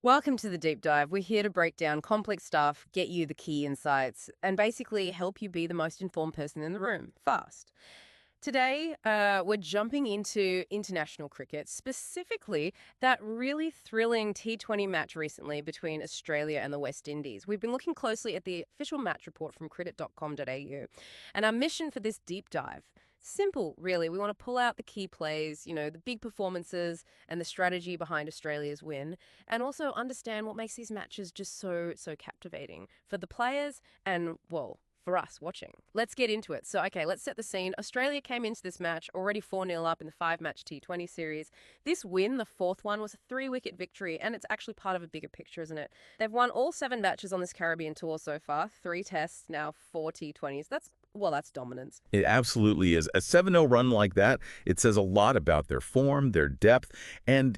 Welcome to the deep dive. We're here to break down complex stuff, get you the key insights, and basically help you be the most informed person in the room fast. Today, we're jumping into international cricket, specifically that really thrilling T20 match recently between Australia and the West Indies. We've been looking closely at the official match report from cricket.com.au, and our mission for this deep dive, simple, really. We want to pull out the key plays, the big performances and the strategy behind Australia's win, and also understand what makes these matches just so captivating for the players and, well, for us watching. Let's get into it. So, okay, let's set the scene. Australia came into this match already 4-0 up in the 5-match T20 series. This win, the fourth one, was a 3-wicket victory, and it's actually part of a bigger picture, isn't it? They've won all 7 matches on this Caribbean tour so far, 3 tests, now 4 T20s. That's dominance. It absolutely is. A 7-0 run like that, it says a lot about their form, their depth, and,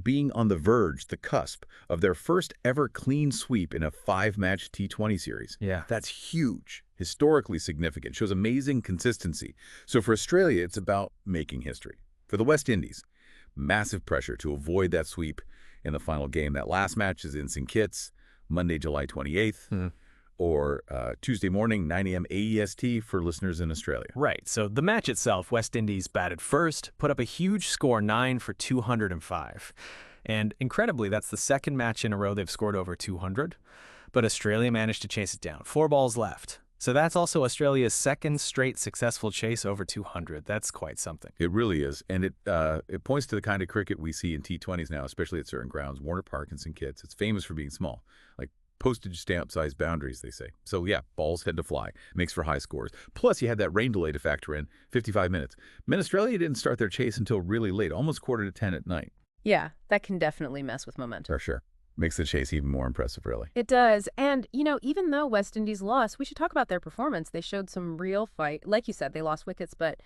being on the verge, the cusp of their first ever clean sweep in a 5-match T20 series. Yeah. That's huge, historically significant, shows amazing consistency. So for Australia, it's about making history. For the West Indies, massive pressure to avoid that sweep in the final game. That last match is in St. Kitts, Monday, July 28th. Or Tuesday morning, 9 a.m. AEST for listeners in Australia. Right. So the match itself, West Indies batted first, put up a huge score, 9 for 205. And incredibly, that's the second match in a row they've scored over 200. But Australia managed to chase it down. 4 balls left. So that's also Australia's second straight successful chase over 200. That's quite something. It really is. And it points to the kind of cricket we see in T20s now, especially at certain grounds. Warner Park and St. Kitts, it's famous for being small. Like postage stamp size boundaries, they say. So yeah, balls head to fly. Makes for high scores. Plus, you had that rain delay to factor in, 55 minutes. Men Australia didn't start their chase until really late, almost 9:45 at night. Yeah, that can definitely mess with momentum. For sure. Makes the chase even more impressive, really. It does. And, even though West Indies lost, we should talk about their performance. They showed some real fight. Like you said, they lost wickets, but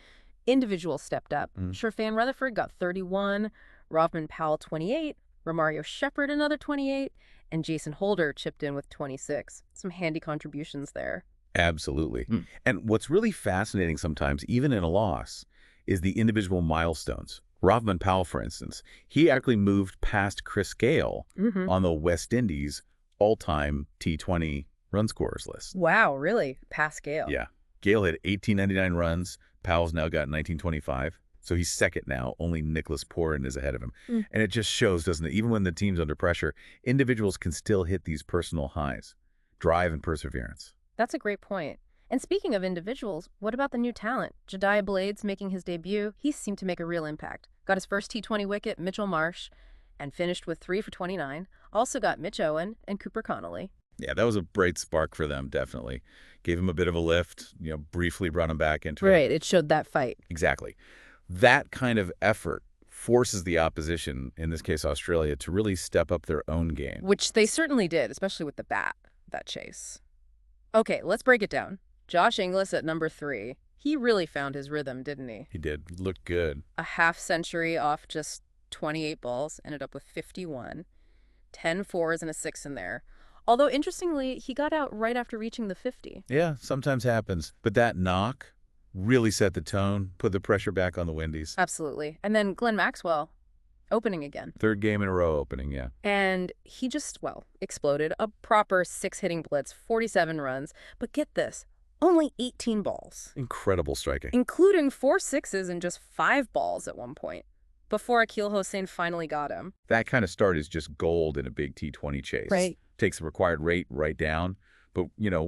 individuals stepped up. Sherfan Rutherford got 31, Rovman Powell 28, Romario Shepherd another 28, and Jason Holder chipped in with 26. Some handy contributions there. Absolutely. And what's really fascinating sometimes, even in a loss, is the individual milestones. Rovman Powell, for instance, he actually moved past Chris Gale on the West Indies all-time T20 run scorers list. Wow, really? Past Gale? Yeah. Gale had 1,899 runs. Powell's now got 1,925. So he's second now. Only Nicholas Poran is ahead of him. And it just shows, doesn't it? Even when the team's under pressure, individuals can still hit these personal highs. Drive and perseverance. That's a great point. And speaking of individuals, what about the new talent? Jediah Blades making his debut. He seemed to make a real impact. Got his first T20 wicket, Mitchell Marsh, and finished with 3 for 29. Also got Mitch Owen and Cooper Connolly. Yeah, that was a bright spark for them, definitely. Gave him a bit of a lift, briefly brought him back into it. Right, it showed that fight. Exactly. That kind of effort forces the opposition, in this case Australia, to really step up their own game. Which they certainly did, especially with the bat, that chase. Okay, let's break it down. Josh Inglis at number 3. He really found his rhythm, didn't he? He did. Looked good. A half century off just 28 balls, ended up with 51. 10 fours and a 6 in there. Although, interestingly, he got out right after reaching the 50. Yeah, sometimes happens. But that knock really set the tone, put the pressure back on the Windies. Absolutely. And then Glenn Maxwell opening again. 3rd game in a row opening, yeah. And he just, exploded. A proper 6-hitting blitz, 47 runs. But get this, only 18 balls. Incredible striking. Including 4 sixes and just 5 balls at one point, before Akil Hossain finally got him. That kind of start is just gold in a big T20 chase. Right. Takes the required rate right down. But,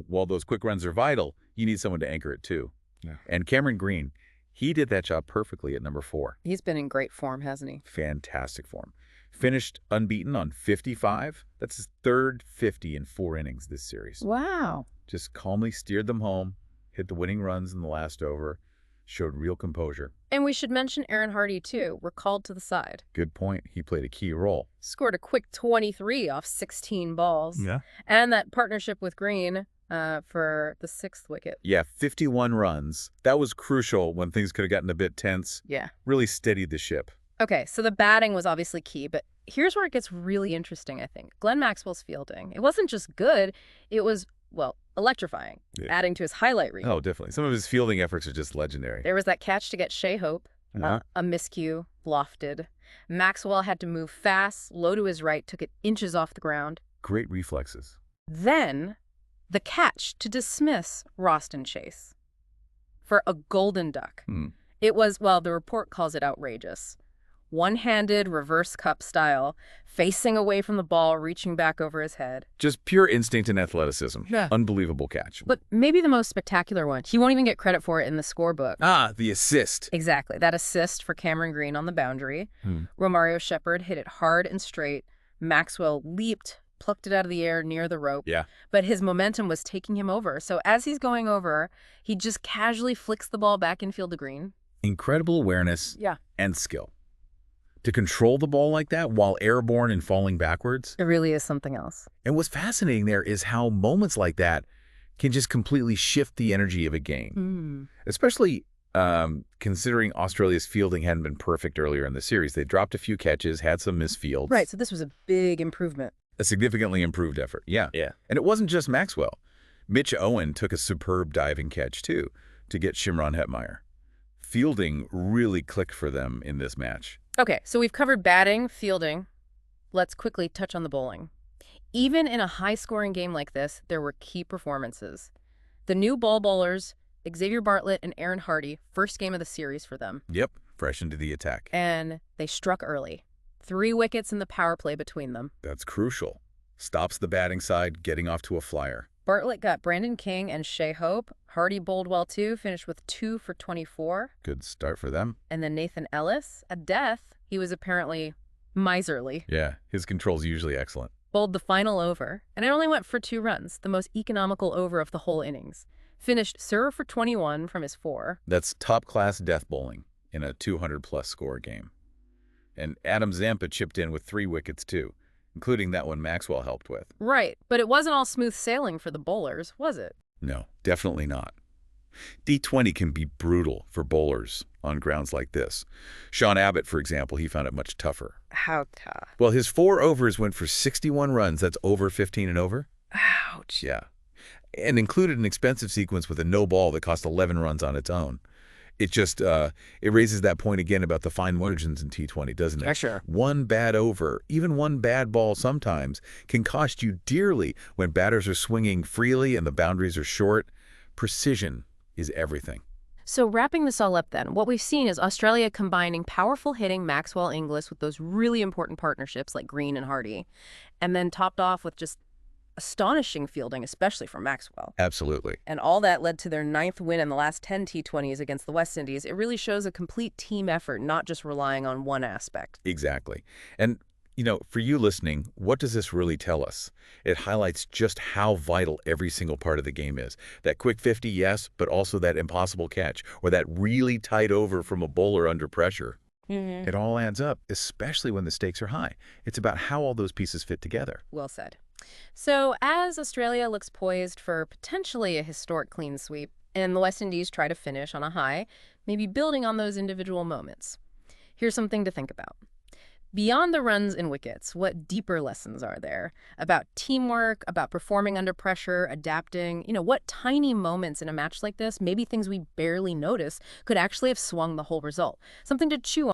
while those quick runs are vital, you need someone to anchor it too. Yeah. And Cameron Green, he did that job perfectly at number 4. He's been in great form, hasn't he? Fantastic form. Finished unbeaten on 55. That's his 3rd 50 in 4 innings this series. Wow. Just calmly steered them home, hit the winning runs in the last over, showed real composure. And we should mention Aaron Hardy, too. Recalled to the side. Good point. He played a key role. Scored a quick 23 off 16 balls. Yeah. And that partnership with Green for the 6th wicket. Yeah, 51 runs. That was crucial when things could have gotten a bit tense. Yeah. Really steadied the ship. Okay, so the batting was obviously key, but here's where it gets really interesting, I think. Glenn Maxwell's fielding. It wasn't just good, it was, electrifying, adding to his highlight reel. Oh, definitely. Some of his fielding efforts are just legendary. There was that catch to get Shea Hope, a miscue, lofted. Maxwell had to move fast, low to his right, took it inches off the ground. Great reflexes. Then, the catch to dismiss Roston Chase for a golden duck. It was, well, the report calls it outrageous. One-handed, reverse cup style, facing away from the ball, reaching back over his head. Just pure instinct and athleticism. Yeah. Unbelievable catch. But maybe the most spectacular one, he won't even get credit for it in the scorebook. The assist. Exactly. That assist for Cameron Green on the boundary. Romario Shepherd hit it hard and straight. Maxwell leaped, plucked it out of the air near the rope. Yeah. But his momentum was taking him over. So as he's going over, he just casually flicks the ball back infield to Green. Incredible awareness Yeah. and skill. To control the ball like that while airborne and falling backwards. It really is something else. And what's fascinating there is how moments like that can just completely shift the energy of a game. Especially considering Australia's fielding hadn't been perfect earlier in the series. They dropped a few catches, had some missed fields. Right, so this was a big improvement. A significantly improved effort, yeah. Yeah. And it wasn't just Maxwell. Mitch Owen took a superb diving catch, too, to get Shimron Hetmeyer. Fielding really clicked for them in this match. Okay, so we've covered batting, fielding. Let's quickly touch on the bowling. Even in a high-scoring game like this, there were key performances. The new ball bowlers, Xavier Bartlett and Aaron Hardy, first game of the series for them. Yep, fresh into the attack. And they struck early. 3 wickets in the power play between them. That's crucial. Stops the batting side, getting off to a flyer. Bartlett got Brandon King and Shea Hope. Hardy bowled well, too, finished with 2 for 24. Good start for them. And then Nathan Ellis, at death, he was apparently miserly. Yeah, his control's usually excellent. Bowled the final over, and it only went for 2 runs, the most economical over of the whole innings. Finished 0 for 21 from his 4. That's top-class death bowling in a 200-plus score game. And Adam Zampa chipped in with 3 wickets, too, including that one Maxwell helped with. Right, but it wasn't all smooth sailing for the bowlers, was it? No, definitely not. D20 can be brutal for bowlers on grounds like this. Sean Abbott, for example, he found it much tougher. How tough? Well, his 4 overs went for 61 runs. That's over 15 and over. Ouch. Yeah. And included an expensive sequence with a no ball that cost 11 runs on its own. It just, it raises that point again about the fine margins in T20, doesn't it? Yeah, sure. One bad over, even one bad ball sometimes, can cost you dearly when batters are swinging freely and the boundaries are short. Precision is everything. So wrapping this all up then, what we've seen is Australia combining powerful hitting Maxwell-Inglis with those really important partnerships like Green and Hardy, and then topped off with just astonishing fielding, especially from Maxwell. Absolutely. And all that led to their 9th win in the last 10 T20s against the West Indies. It really shows a complete team effort, not just relying on one aspect. Exactly. And, you know, for you listening, what does this really tell us? It highlights just how vital every single part of the game is. That quick 50, yes, but also that impossible catch or that really tight over from a bowler under pressure. It all adds up, especially when the stakes are high. It's about how all those pieces fit together. Well said. So as Australia looks poised for potentially a historic clean sweep, and the West Indies try to finish on a high, maybe building on those individual moments, here's something to think about. Beyond the runs and wickets, what deeper lessons are there about teamwork, about performing under pressure, adapting? You know, what tiny moments in a match like this, maybe things we barely notice, could actually have swung the whole result? Something to chew on.